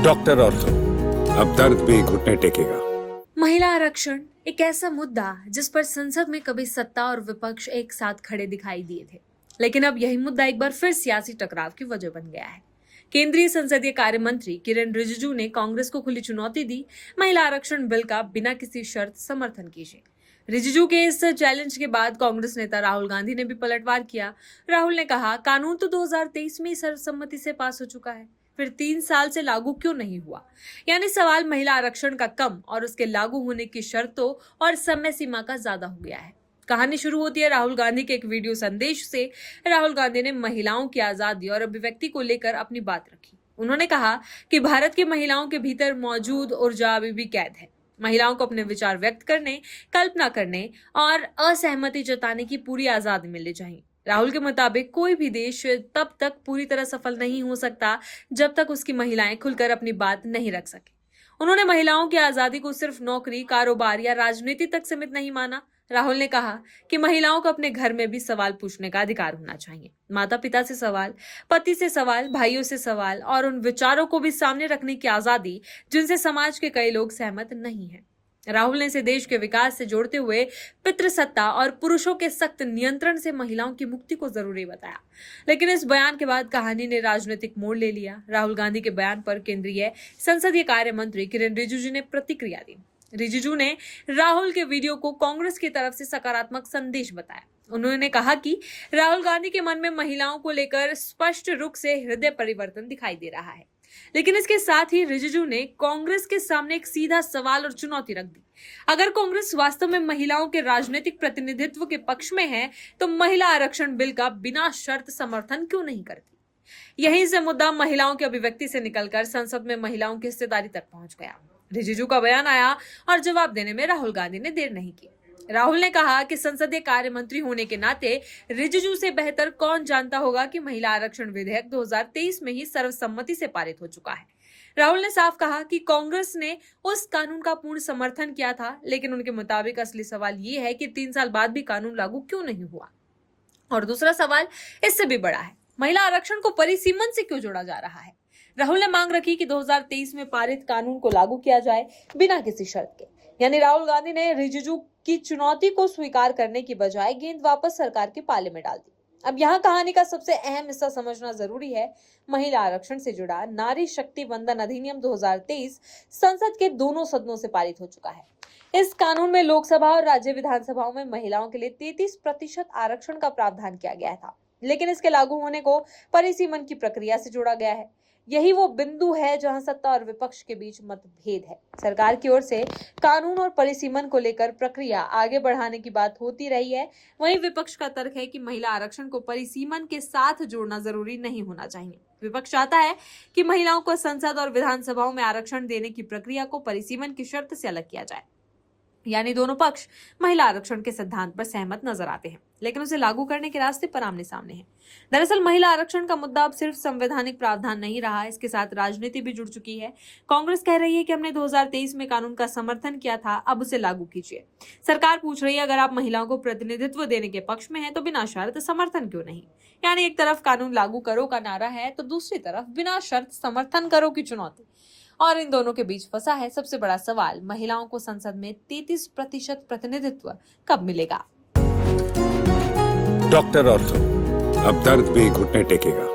Doctor ortho, अब दर्द भी घुटने टेकेगा। महिला आरक्षण एक ऐसा मुद्दा जिस पर संसद में कभी सत्ता और विपक्ष एक साथ खड़े दिखाई दिए थे, लेकिन अब यही मुद्दा एक बार फिर सियासी टकराव की वजह बन गया है। केंद्रीय संसदीय कार्य मंत्री किरेन रिजिजू ने कांग्रेस को खुली चुनौती दी, महिला आरक्षण बिल का बिना किसी शर्त समर्थन कीजिए। रिजिजू के इस चैलेंज के बाद कांग्रेस नेता राहुल गांधी ने भी पलटवार किया। राहुल ने कहा, कानून तो 2023 में ही सर्वसम्मति से पास हो चुका है, फिर 3 साल से लागू क्यों नहीं हुआ? यानी सवाल महिला आरक्षण का कम और उसके लागू होने की शर्तों और समय सीमा का ज्यादा हो गया है। कहानी शुरू होती है राहुल गांधी के एक वीडियो संदेश से। राहुल गांधी ने महिलाओं की आजादी और अभिव्यक्ति को लेकर अपनी बात रखी। उन्होंने कहा कि भारत की महिलाओं के भीतर मौजूद ऊर्जा अभी भी कैद है। महिलाओं को अपने विचार व्यक्त करने, कल्पना करने और असहमति जताने की पूरी आजादी मिलनी चाहिए। राहुल के मुताबिक कोई भी देश तब तक पूरी तरह सफल नहीं हो सकता जब तक उसकी महिलाएं खुलकर अपनी बात नहीं रख सके। उन्होंने महिलाओं की आजादी को सिर्फ नौकरी, कारोबार या राजनीति तक सीमित नहीं माना। राहुल ने कहा कि महिलाओं को अपने घर में भी सवाल पूछने का अधिकार होना चाहिए। माता पिता से सवाल, पति से सवाल, भाइयों से सवाल और उन विचारों को भी सामने रखने की आजादी जिनसे समाज के कई लोग सहमत नहीं हैं। राहुल ने इसे देश के विकास से जोड़ते हुए पितृसत्ता और पुरुषों के सख्त नियंत्रण से महिलाओं की मुक्ति को जरूरी बताया। लेकिन इस बयान के बाद कहानी ने राजनीतिक मोड़ ले लिया। राहुल गांधी के बयान पर केंद्रीय संसदीय कार्य मंत्री किरेन रिजिजू ने प्रतिक्रिया दी। रिजिजू ने राहुल के वीडियो को कांग्रेस की तरफ से सकारात्मक संदेश बताया। उन्होंने कहा कि राहुल गांधी के मन में महिलाओं को लेकर स्पष्ट रुख से हृदय परिवर्तन दिखाई दे रहा है। लेकिन इसके साथ ही रिजिजू ने कांग्रेस के सामने एक सीधा सवाल और चुनौती रख दी। अगर कांग्रेस वास्तव में महिलाओं के राजनीतिक प्रतिनिधित्व के पक्ष में है, तो महिला आरक्षण बिल का बिना शर्त समर्थन क्यों नहीं करती? यहीं से मुद्दा महिलाओं की अभिव्यक्ति से निकलकर संसद में महिलाओं की हिस्सेदारी तक पहुंच गया। रिजिजू का बयान आया और जवाब देने में राहुल गांधी ने देर नहीं की। राहुल ने कहा कि संसदीय कार्य मंत्री होने के नाते रिजिजू से बेहतर कौन जानता होगा कि महिला आरक्षण विधेयक 2023 में ही सर्वसम्मति से पारित हो चुका है। राहुल ने साफ कहा कि कांग्रेस ने उस कानून का पूर्ण समर्थन किया था, लेकिन उनके मुताबिक असली सवाल ये है कि 3 साल बाद भी कानून लागू क्यों नहीं हुआ। और दूसरा सवाल इससे भी बड़ा है, महिला आरक्षण को परिसीमन से क्यों जोड़ा जा रहा है? राहुल ने मांग रखी कि 2023 में पारित कानून को लागू किया जाए बिना किसी शर्त के। यानी राहुल गांधी ने रिजिजू की चुनौती को स्वीकार करने की बजाय गेंद वापस सरकार के पाले में डाल दी। अब यहाँ कहानी का सबसे अहम हिस्सा समझना जरूरी है। महिला आरक्षण से जुड़ा नारी शक्ति वंदन अधिनियम 2023 संसद के दोनों सदनों से पारित हो चुका है। इस कानून में लोकसभा और राज्य विधानसभाओं में महिलाओं के लिए 33% आरक्षण का प्रावधान किया गया था, लेकिन इसके लागू होने को परिसीमन की प्रक्रिया से जोड़ा गया है। यही वो बिंदु है जहां सत्ता और विपक्ष के बीच मतभेद है। सरकार की ओर से कानून और परिसीमन को लेकर प्रक्रिया आगे बढ़ाने की बात होती रही है, वहीं विपक्ष का तर्क है कि महिला आरक्षण को परिसीमन के साथ जोड़ना जरूरी नहीं होना चाहिए। विपक्ष चाहता है कि महिलाओं को संसद और विधानसभाओं में आरक्षण देने की प्रक्रिया को परिसीमन की शर्त से अलग किया जाए। यानी दोनों पक्ष महिला आरक्षण के सिद्धांत पर सहमत नजर आते हैं, लेकिन उसे लागू करने के रास्ते पर आमने सामने हैं। दरअसल महिला आरक्षण का मुद्दा अब सिर्फ संवैधानिक प्रावधान नहीं रहा, इसके साथ राजनीति भी जुड़ चुकी है। कांग्रेस कह रही है कि हमने 2023 में कानून का समर्थन किया था, अब उसे लागू कीजिए। सरकार पूछ रही है, अगर आप महिलाओं को प्रतिनिधित्व देने के पक्ष में हैं, तो बिना शर्त समर्थन क्यों नहीं? यानी एक तरफ कानून लागू करो का नारा है, तो दूसरी तरफ बिना शर्त समर्थन करो की चुनौती। और इन दोनों के बीच फंसा है सबसे बड़ा सवाल, महिलाओं को संसद में 33% प्रतिनिधित्व कब मिलेगा? डॉक्टर ऑर्थो, अब दर्द भी घुटने टेकेगा।